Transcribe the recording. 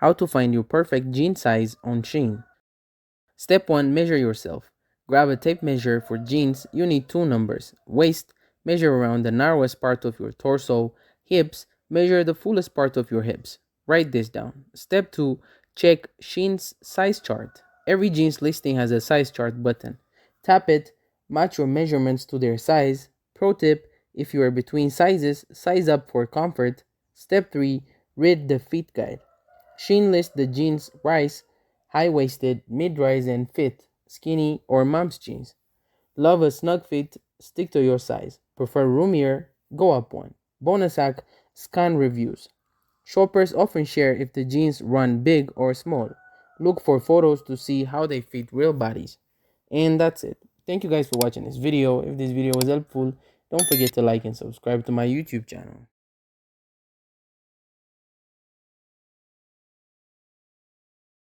How to find your perfect jean size on SHEIN. Step 1. Measure yourself. Grab a tape measure. For jeans, you need two numbers. Waist, measure around the narrowest part of your torso. Hips, measure the fullest part of your hips. Write this down. Step 2. Check SHEIN's size chart. Every jeans listing has a size chart button. Tap it, match your measurements to their size. Pro tip, if you are between sizes, size up for comfort. Step 3. Read the fit guide. SHEIN lists the jeans rise, high-waisted, mid-rise and fit, skinny, or mom's jeans. Love a snug fit, stick to your size. Prefer roomier, go up one. Bonus hack, scan reviews. Shoppers often share if the jeans run big or small. Look for photos to see how they fit real bodies. And that's it. Thank you guys for watching this video. If this video was helpful, don't forget to like and subscribe to my YouTube channel.